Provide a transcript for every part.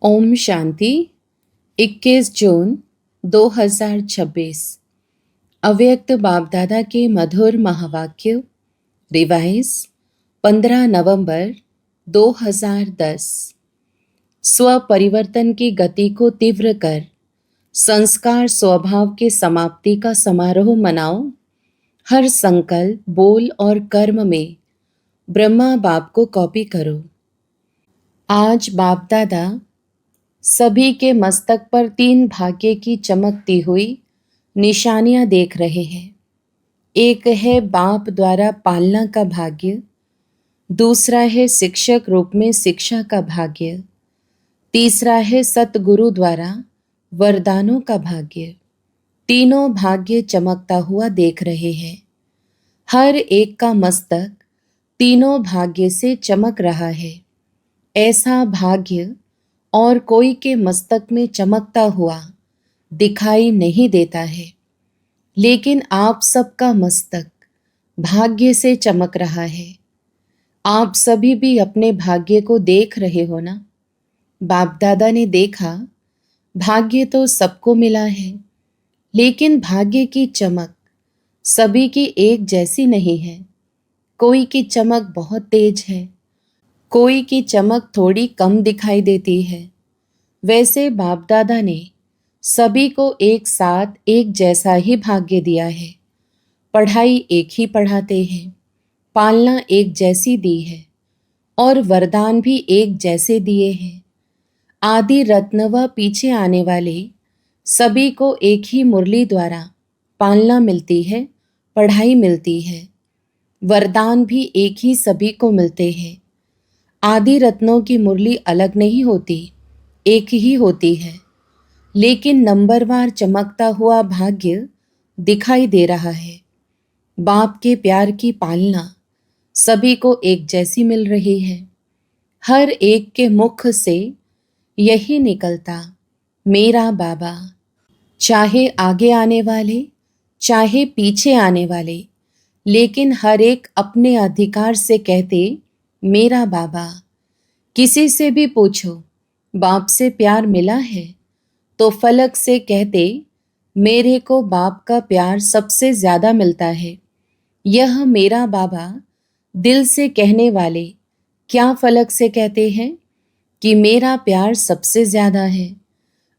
ओम शांति। 21 जून 2026। अव्यक्त बाप दादा के मधुर महावाक्य। रिवाइज 15 नवंबर 2010। स्व परिवर्तन की गति को तीव्र कर संस्कार स्वभाव के समाप्ति का समारोह मनाओ। हर संकल्प, बोल और कर्म में ब्रह्मा बाप को कॉपी करो। आज बाप दादा सभी के मस्तक पर 3 भाग्य की चमकती हुई निशानियां देख रहे हैं। एक है बाप द्वारा पालना का भाग्य, दूसरा है शिक्षक रूप में शिक्षा का भाग्य, तीसरा है सतगुरु द्वारा वरदानों का भाग्य। तीनों भाग्य चमकता हुआ देख रहे हैं। हर एक का मस्तक तीनों भाग्य से चमक रहा है। ऐसा भाग्य और कोई के मस्तक में चमकता हुआ दिखाई नहीं देता है, लेकिन आप सबका मस्तक भाग्य से चमक रहा है। आप सभी भी अपने भाग्य को देख रहे हो ना। बाप दादा ने देखा, भाग्य तो सबको मिला है, लेकिन भाग्य की चमक सभी की एक जैसी नहीं है। कोई की चमक बहुत तेज है, कोई की चमक थोड़ी कम दिखाई देती है। वैसे बाप दादा ने सभी को एक साथ एक जैसा ही भाग्य दिया है। पढ़ाई एक ही पढ़ाते हैं, पालना एक जैसी दी है और वरदान भी एक जैसे दिए हैं। आदि रत्न व पीछे आने वाले सभी को एक ही मुरली द्वारा पालना मिलती है, पढ़ाई मिलती है। वरदान भी एक ही सभी को मिलते हैं। आदि रत्नों की मुरली अलग नहीं होती, एक ही होती है, लेकिन नंबरवार चमकता हुआ भाग्य दिखाई दे रहा है। बाप के प्यार की पालना सभी को एक जैसी मिल रही है। हर एक के मुख से यही निकलता, मेरा बाबा। चाहे आगे आने वाले, चाहे पीछे आने वाले, लेकिन हर एक अपने अधिकार से कहते, मेरा बाबा। किसी से भी पूछो, बाप से प्यार मिला है? तो फलक से कहते, मेरे को बाप का प्यार सबसे ज्यादा मिलता है। यह मेरा बाबा दिल से कहने वाले क्या फलक से कहते हैं कि मेरा प्यार सबसे ज्यादा है।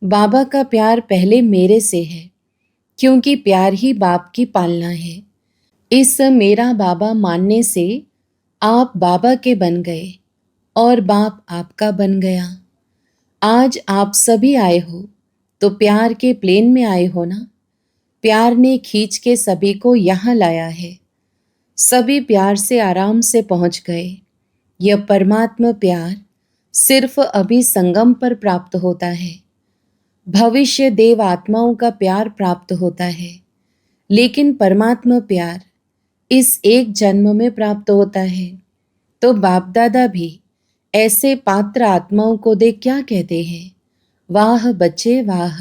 बाबा का प्यार पहले मेरे से है, क्योंकि प्यार ही बाप की पालना है। इस मेरा बाबा मानने से आप बाबा के बन गए और बाप आपका बन गया। आज आप सभी आए हो तो प्यार के प्लेन में आए हो ना। प्यार ने खींच के सभी को यहाँ लाया है। सभी प्यार से आराम से पहुँच गए। यह परमात्मा प्यार सिर्फ अभी संगम पर प्राप्त होता है। भविष्य देव आत्माओं का प्यार प्राप्त होता है, लेकिन परमात्मा प्यार इस एक जन्म में प्राप्त होता है। तो बाप दादा भी ऐसे पात्र आत्माओं को देख क्या कहते हैं, वाह बच्चे वाह,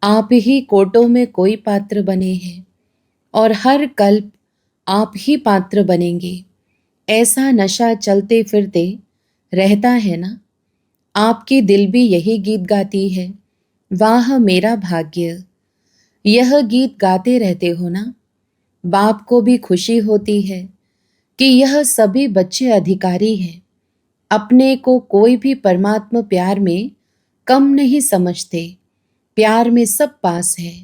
आप ही कोटों में कोई पात्र बने हैं और हर कल्प आप ही पात्र बनेंगे। ऐसा नशा चलते फिरते रहता है ना। आपकी दिल भी यही गीत गाती है, वाह मेरा भाग्य। यह गीत गाते रहते हो ना। बाप को भी खुशी होती है कि यह सभी बच्चे अधिकारी हैं। अपने को कोई भी परमात्मा प्यार में कम नहीं समझते। प्यार में सब पास है।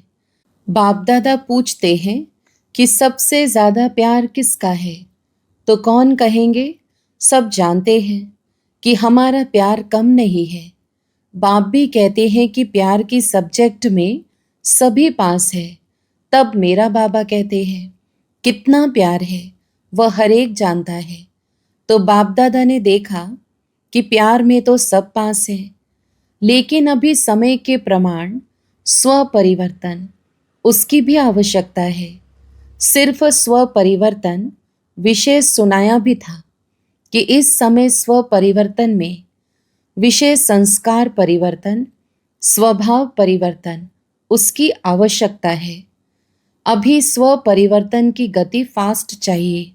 बाप दादा पूछते हैं कि सबसे ज्यादा प्यार किसका है, तो कौन कहेंगे? सब जानते हैं कि हमारा प्यार कम नहीं है। बाप भी कहते हैं कि प्यार की सब्जेक्ट में सभी पास है। तब मेरा बाबा कहते हैं, कितना प्यार है वह हर एक जानता है। तो बाप दादा ने देखा कि प्यार में तो सब पास है, लेकिन अभी समय के प्रमाण स्व परिवर्तन उसकी भी आवश्यकता है। सिर्फ स्व परिवर्तन विशेष सुनाया भी था कि इस समय स्व परिवर्तन में विशेष संस्कार परिवर्तन, स्वभाव परिवर्तन उसकी आवश्यकता है। अभी स्व परिवर्तन की गति फास्ट चाहिए।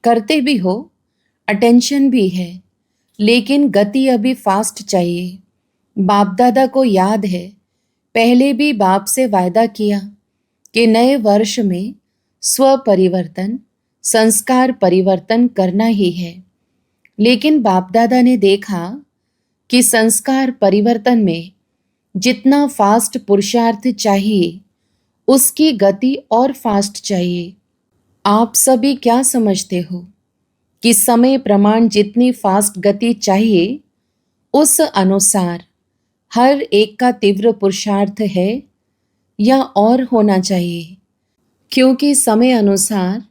करते भी हो, अटेंशन भी है, लेकिन गति अभी फास्ट चाहिए। बाप दादा को याद है, पहले भी बाप से वायदा किया कि नए वर्ष में स्व परिवर्तन, संस्कार परिवर्तन करना ही है। लेकिन बाप दादा ने देखा कि संस्कार परिवर्तन में जितना फास्ट पुरुषार्थ चाहिए, उसकी गति और फास्ट चाहिए। आप सभी क्या समझते हो कि समय प्रमाण जितनी फास्ट गति चाहिए, उस अनुसार हर एक का तीव्र पुरुषार्थ है या और होना चाहिए? क्योंकि समय अनुसार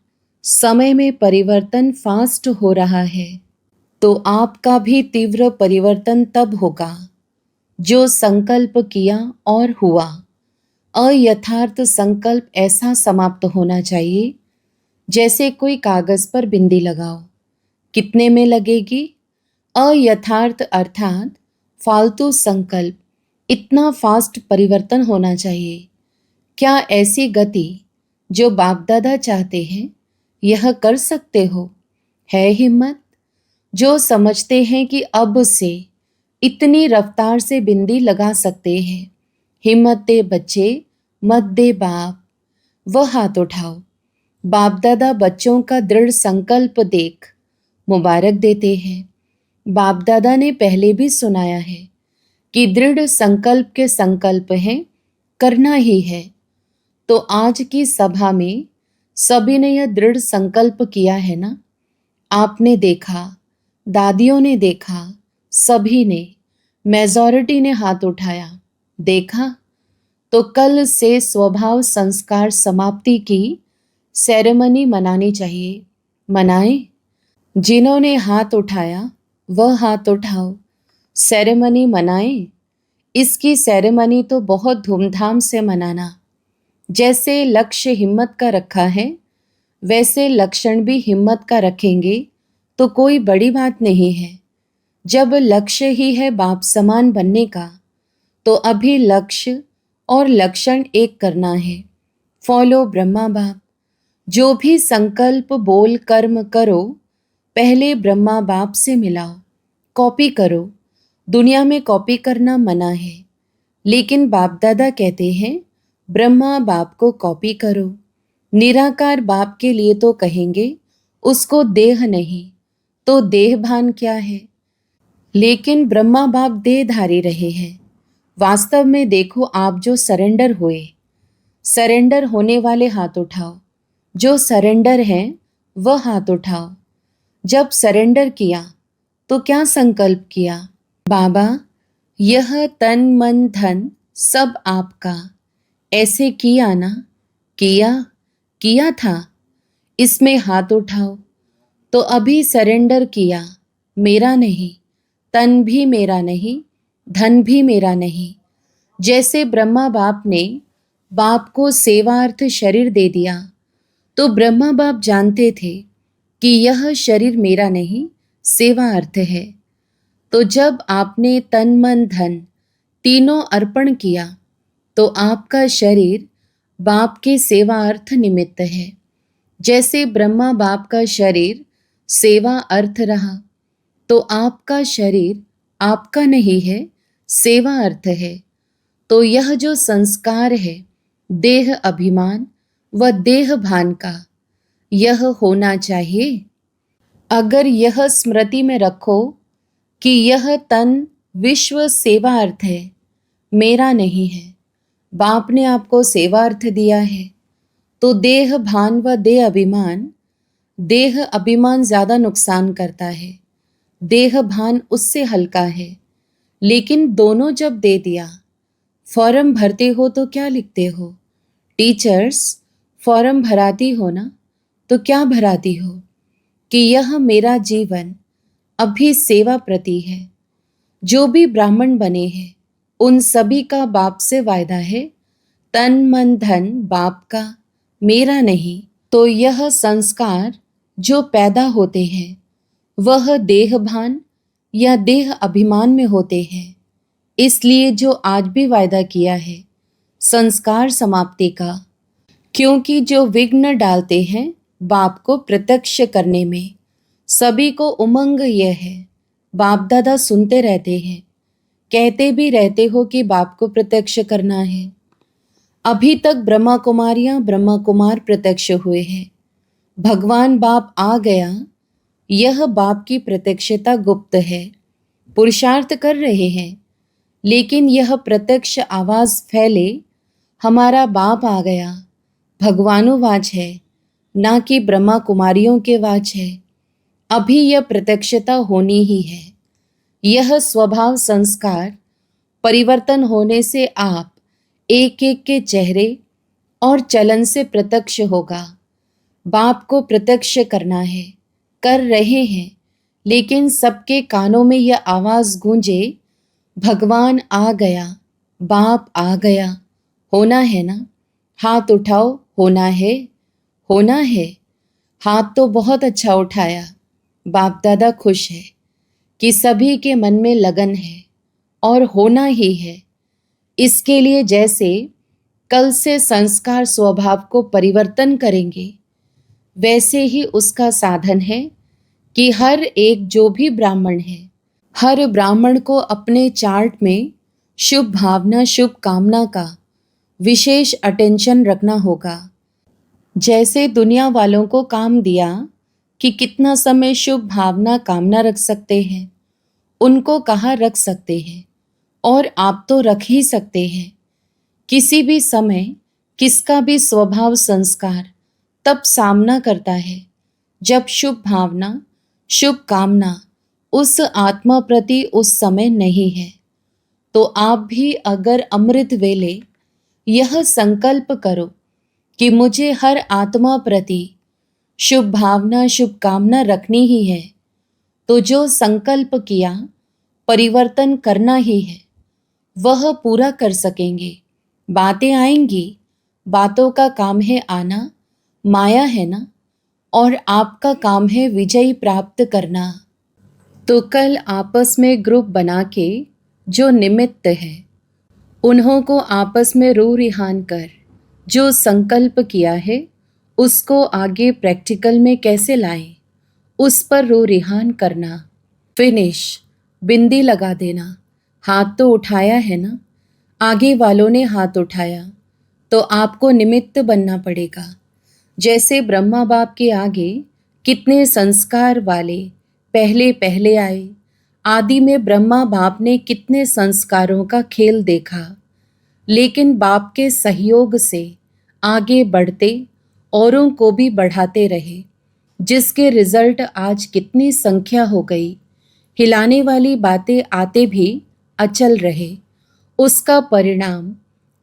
समय में परिवर्तन फास्ट हो रहा है, तो आपका भी तीव्र परिवर्तन तब होगा जो संकल्प किया और हुआ। अयथार्थ संकल्प ऐसा समाप्त होना चाहिए जैसे कोई कागज पर बिंदी लगाओ। कितने में लगेगी? अयथार्थ अर्थात फालतू संकल्प, इतना फास्ट परिवर्तन होना चाहिए। क्या ऐसी गति जो बाप दादा चाहते हैं, यह कर सकते हो? है हिम्मत? जो समझते हैं कि अब से इतनी रफ्तार से बिंदी लगा सकते हैं, हिम्मत दे बच्चे, मत दे बाप। वह हाथ उठाओ। बाप दादा बच्चों का दृढ़ संकल्प देख मुबारक देते हैं। बाप दादा ने पहले भी सुनाया है कि दृढ़ संकल्प के संकल्प हैं, करना ही है। तो आज की सभा में सभी ने यह दृढ़ संकल्प किया है ना? आपने देखा, दादियों ने देखा, सभी ने, मेजॉरिटी ने हाथ उठाया, देखा। तो कल से स्वभाव संस्कार समाप्ति की सेरेमनी मनानी चाहिए। मनाएं? जिन्होंने हाथ उठाया वह हाथ उठाओ। सेरेमनी मनाएं। इसकी सेरेमनी तो बहुत धूमधाम से मनाना। जैसे लक्ष्य हिम्मत का रखा है, वैसे लक्षण भी हिम्मत का रखेंगे तो कोई बड़ी बात नहीं है। जब लक्ष्य ही है बाप समान बनने का, तो अभी लक्ष्य और लक्षण एक करना है। फॉलो ब्रह्मा बाप। जो भी संकल्प बोल कर्म करो, पहले ब्रह्मा बाप से मिलाओ। कॉपी करो। दुनिया में कॉपी करना मना है, लेकिन बाप दादा कहते हैं ब्रह्मा बाप को कॉपी करो। निराकार बाप के लिए तो कहेंगे उसको देह नहीं, तो देह भान क्या है? लेकिन ब्रह्मा बाप देहधारी रहे हैं। वास्तव में देखो, आप जो सरेंडर हुए, सरेंडर होने वाले हाथ उठाओ। जो सरेंडर हैं वह हाथ उठाओ। जब सरेंडर किया तो क्या संकल्प किया? बाबा, यह तन मन धन सब आपका, ऐसे किया ना? किया था। इसमें हाथ उठाओ। तो अभी सरेंडर किया, मेरा नहीं, तन भी मेरा नहीं, धन भी मेरा नहीं। जैसे ब्रह्मा बाप ने बाप को सेवार्थ शरीर दे दिया, तो ब्रह्मा बाप जानते थे कि यह शरीर मेरा नहीं, सेवा अर्थ है। तो जब आपने तन मन धन तीनों अर्पण किया, तो आपका शरीर बाप के सेवा अर्थ निमित्त है। जैसे ब्रह्मा बाप का शरीर सेवा अर्थ रहा, तो आपका शरीर आपका नहीं है, सेवा अर्थ है। तो यह जो संस्कार है देह अभिमान व देह भान का, यह होना चाहिए। अगर यह स्मृति में रखो कि यह तन विश्व सेवा अर्थ है, मेरा नहीं है, बाप ने आपको सेवा अर्थ दिया है, तो देह भान व देह अभिमान ज़्यादा नुकसान करता है, देह भान उससे हल्का है। लेकिन दोनों जब दे दिया, फॉर्म भरते हो तो क्या लिखते हो? टीचर्स फॉर्म भराती हो ना, तो क्या भराती हो कि यह मेरा जीवन अभी सेवा प्रति है। जो भी ब्राह्मण बने हैं उन सभी का बाप से वायदा है, तन मन धन बाप का, मेरा नहीं। तो यह संस्कार जो पैदा होते हैं वह देह भान या देह अभिमान में होते हैं। इसलिए जो आज भी वायदा किया है संस्कार समाप्ति का, क्योंकि जो विघ्न डालते हैं बाप को प्रत्यक्ष करने में, सभी को उमंग यह है, बाप दादा सुनते रहते हैं कहते भी रहते हो कि बाप को प्रत्यक्ष करना है। अभी तक ब्रह्मा कुमारियां ब्रह्मा कुमार प्रत्यक्ष हुए हैं। भगवान बाप आ गया, यह बाप की प्रत्यक्षता गुप्त है। पुरुषार्थ कर रहे हैं, लेकिन यह प्रत्यक्ष आवाज फैले, हमारा बाप आ गया, भगवानुवाच है, ना कि ब्रह्मा कुमारियों के वाच है। अभी यह प्रत्यक्षता होनी ही है। यह स्वभाव संस्कार परिवर्तन होने से आप एक एक के चेहरे और चलन से प्रत्यक्ष होगा। बाप को प्रत्यक्ष करना है, कर रहे हैं, लेकिन सबके कानों में यह आवाज गूंजे, भगवान आ गया, बाप आ गया। होना है ना? हाथ उठाओ, होना है, होना है। हाथ तो बहुत अच्छा उठाया। बाप दादा खुश है कि सभी के मन में लगन है और होना ही है। इसके लिए जैसे कल से संस्कार स्वभाव को परिवर्तन करेंगे, वैसे ही उसका साधन है कि हर एक जो भी ब्राह्मण है, हर ब्राह्मण को अपने चार्ट में शुभ भावना शुभ कामना का विशेष अटेंशन रखना होगा। जैसे दुनिया वालों को काम दिया कि कितना समय शुभ भावना कामना रख सकते हैं, उनको कहाँ रख सकते हैं, और आप तो रख ही सकते हैं। किसी भी समय किसका भी स्वभाव संस्कार तब सामना करता है जब शुभ भावना शुभ कामना उस आत्मा प्रति उस समय नहीं है। तो आप भी अगर अमृत वेले यह संकल्प करो कि मुझे हर आत्मा प्रति शुभ भावना शुभ कामना रखनी ही है, तो जो संकल्प किया परिवर्तन करना ही है, वह पूरा कर सकेंगे। बातें आएंगी, बातों का काम है आना, माया है ना, और आपका काम है विजय प्राप्त करना। तो कल आपस में ग्रुप बना के जो निमित्त है, उन्हों को आपस में रू रिहान कर जो संकल्प किया है, उसको आगे प्रैक्टिकल में कैसे लाएं, उस पर रू रिहान करना। फिनिश, बिंदी लगा देना। हाथ तो उठाया है ना, आगे वालों ने हाथ उठाया, तो आपको निमित्त बनना पड़ेगा। जैसे ब्रह्मा बाप के आगे कितने संस्कार वाले पहले पहले आए। आदि में ब्रह्मा बाप ने कितने संस्कारों का खेल देखा, लेकिन बाप के सहयोग से आगे बढ़ते औरों को भी बढ़ाते रहे, जिसके रिजल्ट आज कितनी संख्या हो गई। हिलाने वाली बातें आते भी अचल रहे, उसका परिणाम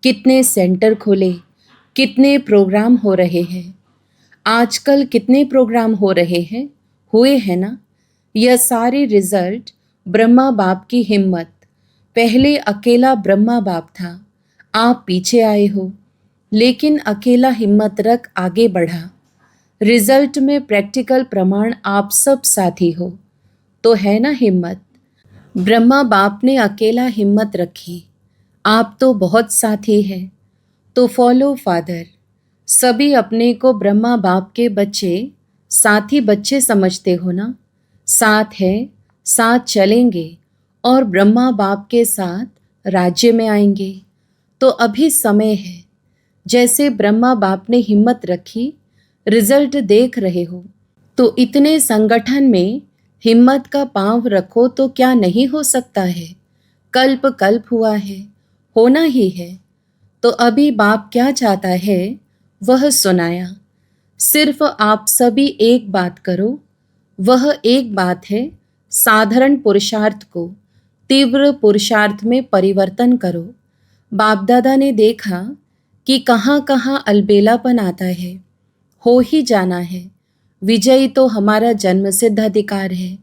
कितने सेंटर खुले, कितने प्रोग्राम हो रहे हैं। आजकल कितने प्रोग्राम हो रहे हैं, हुए हैं ना। यह सारे रिजल्ट ब्रह्मा बाप की हिम्मत। पहले अकेला ब्रह्मा बाप था, आप पीछे आए हो, लेकिन अकेला हिम्मत रख आगे बढ़ा। रिजल्ट में प्रैक्टिकल प्रमाण आप सब साथी हो, तो है ना हिम्मत। ब्रह्मा बाप ने अकेला हिम्मत रखी, आप तो बहुत साथी हैं, तो फॉलो फादर। सभी अपने को ब्रह्मा बाप के बच्चे, साथी बच्चे समझते हो ना। साथ है, साथ चलेंगे और ब्रह्मा बाप के साथ राज्य में आएंगे। तो अभी समय है। जैसे ब्रह्मा बाप ने हिम्मत रखी, रिजल्ट देख रहे हो, तो इतने संगठन में हिम्मत का पांव रखो तो क्या नहीं हो सकता है। कल्प कल्प हुआ है, होना ही है। तो अभी बाप क्या चाहता है वह सुनाया। सिर्फ आप सभी एक बात करो, वह एक बात है, साधारण पुरुषार्थ को तीव्र पुरुषार्थ में परिवर्तन करो। बाप दादा ने देखा कि कहाँ कहाँ अलबेलापन आता है, हो ही जाना है। विजय तो हमारा जन्मसिद्ध अधिकार है,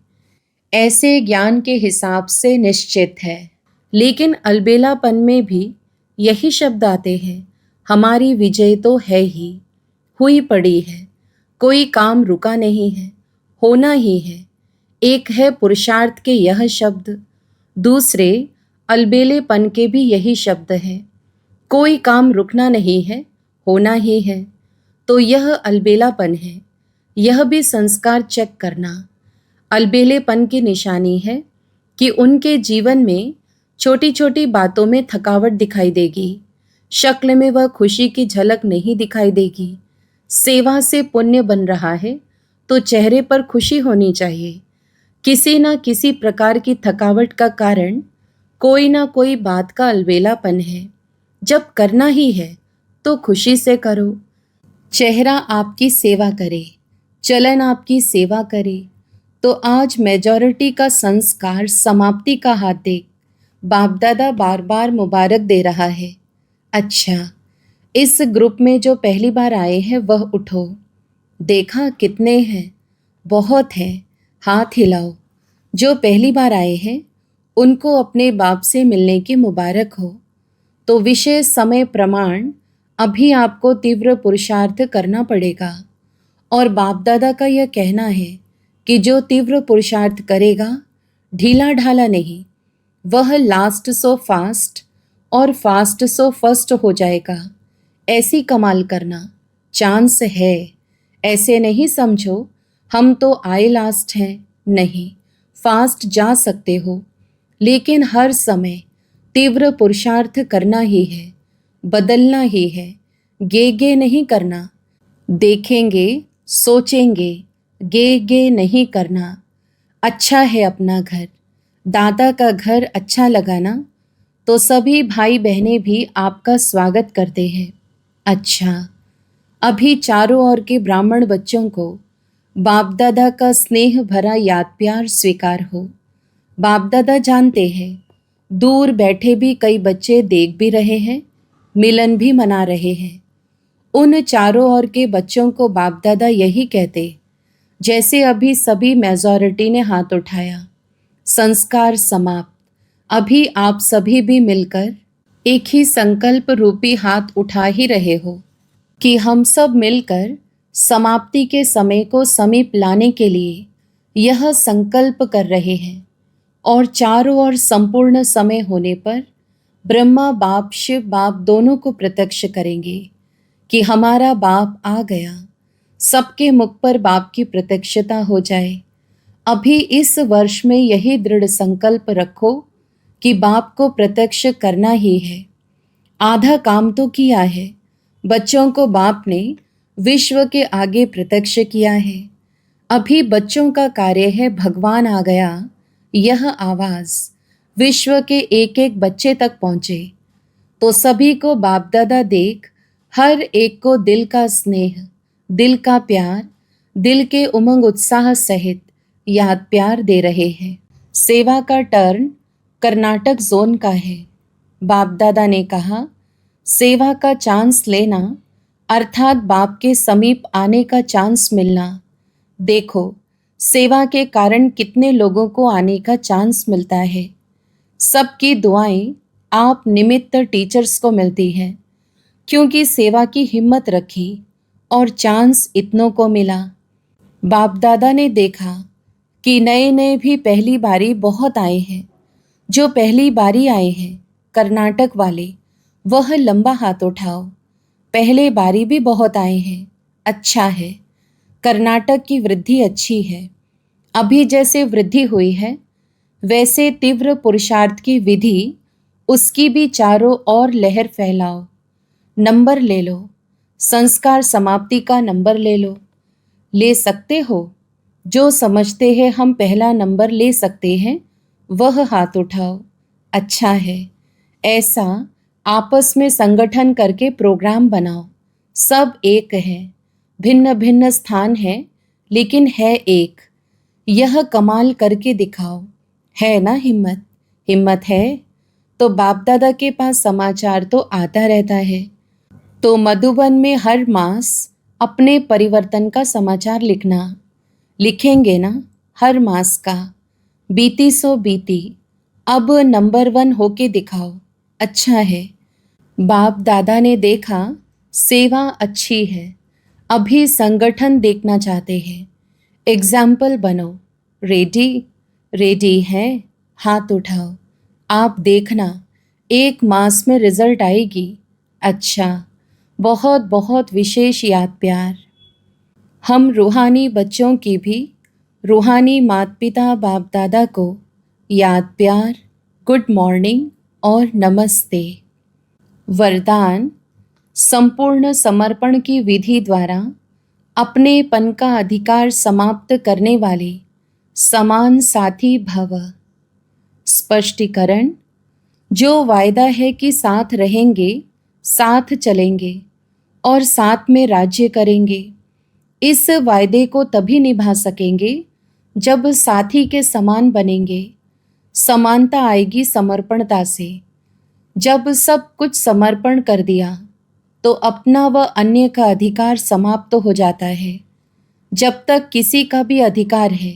ऐसे ज्ञान के हिसाब से निश्चित है। लेकिन अलबेलापन में भी यही शब्द आते हैं, हमारी विजय तो है ही, हुई पड़ी है, कोई काम रुका नहीं है, होना ही है। एक है पुरुषार्थ के यह शब्द, दूसरे अलबेलेपन के भी यही शब्द है। कोई काम रुकना नहीं है, होना ही है। तो यह अलबेलापन है, यह भी संस्कार चेक करना। अलबेलेपन की निशानी है कि उनके जीवन में छोटी छोटी बातों में थकावट दिखाई देगी, शक्ल में वह खुशी की झलक नहीं दिखाई देगी। सेवा से पुण्य बन रहा है तो चेहरे पर खुशी होनी चाहिए। किसी ना किसी प्रकार की थकावट का कारण कोई ना कोई बात का अलबेलापन है। जब करना ही है तो खुशी से करो। चेहरा आपकी सेवा करे, चलन आपकी सेवा करे। तो आज मेजॉरिटी का संस्कार समाप्ति का हाथ देख बाप दादा बार बार मुबारक दे रहा है। अच्छा, इस ग्रुप में जो पहली बार आए हैं वह उठो। देखा कितने हैं? बहुत हैं, हाथ हिलाओ। जो पहली बार आए हैं उनको अपने बाप से मिलने की मुबारक हो। तो विशेष समय प्रमाण अभी आपको तीव्र पुरुषार्थ करना पड़ेगा। और बाप दादा का यह कहना है कि जो तीव्र पुरुषार्थ करेगा, ढीला ढाला नहीं, वह लास्ट सो फास्ट और फास्ट सो फर्स्ट हो जाएगा। ऐसी कमाल करना चांस है। ऐसे नहीं समझो हम तो आए लास्ट हैं, नहीं, फास्ट जा सकते हो, लेकिन हर समय तीव्र पुरुषार्थ करना ही है, बदलना ही है, गे गे नहीं करना। देखेंगे, सोचेंगे, गे गे नहीं करना। अच्छा है अपना घर, दादा का घर अच्छा लगा ना, तो सभी भाई बहनें भी आपका स्वागत करते हैं। अच्छा, अभी चारों ओर के ब्राह्मण बच्चों को बाप दादा का स्नेह भरा याद प्यार स्वीकार हो। बाप दादा जानते हैं दूर बैठे भी कई बच्चे देख भी रहे हैं, मिलन भी मना रहे हैं। उन चारों ओर के बच्चों को बाप दादा यही कहते जैसे अभी सभी मेजॉरिटी ने हाथ उठाया। संस्कार समाप्त। अभी आप सभी भी मिलकर एक ही संकल्प रूपी हाथ उठा ही रहे हो कि हम सब मिलकर समाप्ति के समय को समीप लाने के लिए यह संकल्प कर रहे हैं। और चारों ओर संपूर्ण समय होने पर ब्रह्मा बाप शिव बाप दोनों को प्रत्यक्ष करेंगे कि हमारा बाप आ गया। सबके मुख पर बाप की प्रत्यक्षता हो जाए। अभी इस वर्ष में यही दृढ़ संकल्प रखो कि बाप को प्रत्यक्ष करना ही है। आधा काम तो किया है। बच्चों को बाप ने विश्व के आगे प्रत्यक्ष किया है। अभी बच्चों का कार्य है भगवान आ गया यह आवाज़ विश्व के एक एक बच्चे तक पहुँचे। तो सभी को बाप दादा देख हर एक को दिल का स्नेह, दिल का प्यार, दिल के उमंग उत्साह सहित याद प्यार दे रहे हैं। सेवा का टर्न कर्नाटक जोन का है। बाप दादा ने कहा, सेवा का चांस लेना अर्थात बाप के समीप आने का चांस मिलना। देखो, सेवा के कारण कितने लोगों को आने का चांस मिलता है। सबकी दुआएं आप निमित्त टीचर्स को मिलती हैं, क्योंकि सेवा की हिम्मत रखी और चांस इतनों को मिला। बाप दादा ने देखा कि नए नए भी पहली बारी बहुत आए हैं। जो पहली बारी आए हैं कर्नाटक वाले, वह लंबा हाथ उठाओ। पहले बारी भी बहुत आए हैं, अच्छा है। कर्नाटक की वृद्धि अच्छी है। अभी जैसे वृद्धि हुई है वैसे तीव्र पुरुषार्थ की विधि उसकी भी चारों ओर लहर फैलाओ। नंबर ले लो, संस्कार समाप्ति का नंबर ले लो। ले सकते हो? जो समझते हैं हम पहला नंबर ले सकते हैं वह हाथ उठाओ। अच्छा है। ऐसा आपस में संगठन करके प्रोग्राम बनाओ। सब एक है, भिन्न भिन्न स्थान है, लेकिन है एक। यह कमाल करके दिखाओ। है ना हिम्मत? हिम्मत है तो बाप दादा के पास समाचार तो आता रहता है। तो मधुबन में हर मास अपने परिवर्तन का समाचार लिखना। लिखेंगे ना हर मास का। बीती सो बीती, अब नंबर 1 होके दिखाओ। अच्छा है। बाप दादा ने देखा सेवा अच्छी है, अभी संगठन देखना चाहते हैं। एग्जाम्पल बनो। रेडी? रेडी है? हाथ उठाओ। आप देखना 1 मास में रिजल्ट आएगी। अच्छा, बहुत बहुत विशेष याद प्यार। हम रूहानी बच्चों की भी रूहानी माता पिता बाप दादा को याद प्यार, गुड मॉर्निंग और नमस्ते। वरदान: संपूर्ण समर्पण की विधि द्वारा अपनेपन का अधिकार समाप्त करने वाले समान साथी भव। स्पष्टीकरण: जो वायदा है कि साथ रहेंगे, साथ चलेंगे और साथ में राज्य करेंगे, इस वायदे को तभी निभा सकेंगे जब साथी के समान बनेंगे। समानता आएगी समर्पणता से। जब सब कुछ समर्पण कर दिया तो अपना व अन्य का अधिकार समाप्त हो जाता है। जब तक किसी का भी अधिकार है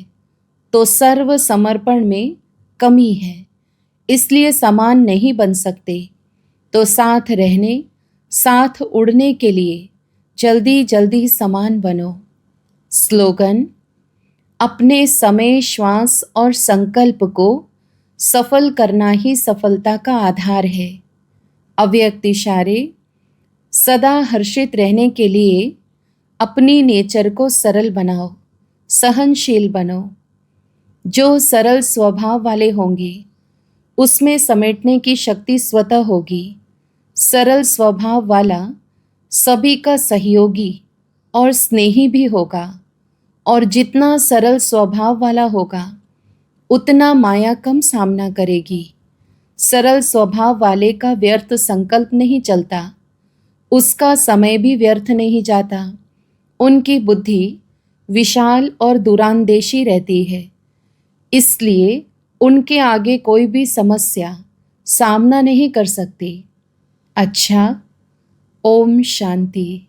तो सर्व समर्पण में कमी है, इसलिए समान नहीं बन सकते। तो साथ रहने, साथ उड़ने के लिए जल्दी जल्दी समान बनो। स्लोगन: अपने समय, श्वास और संकल्प को सफल करना ही सफलता का आधार है। अव्यक्त इशारे: सदा हर्षित रहने के लिए अपनी नेचर को सरल बनाओ, सहनशील बनो। जो सरल स्वभाव वाले होंगे उसमें समेटने की शक्ति स्वतः होगी। सरल स्वभाव वाला सभी का सहयोगी और स्नेही भी होगा, और जितना सरल स्वभाव वाला होगा उतना माया कम सामना करेगी। सरल स्वभाव वाले का व्यर्थ संकल्प नहीं चलता, उसका समय भी व्यर्थ नहीं जाता। उनकी बुद्धि विशाल और दूरांदेशी रहती है, इसलिए उनके आगे कोई भी समस्या सामना नहीं कर सकती। अच्छा, ओम शांति।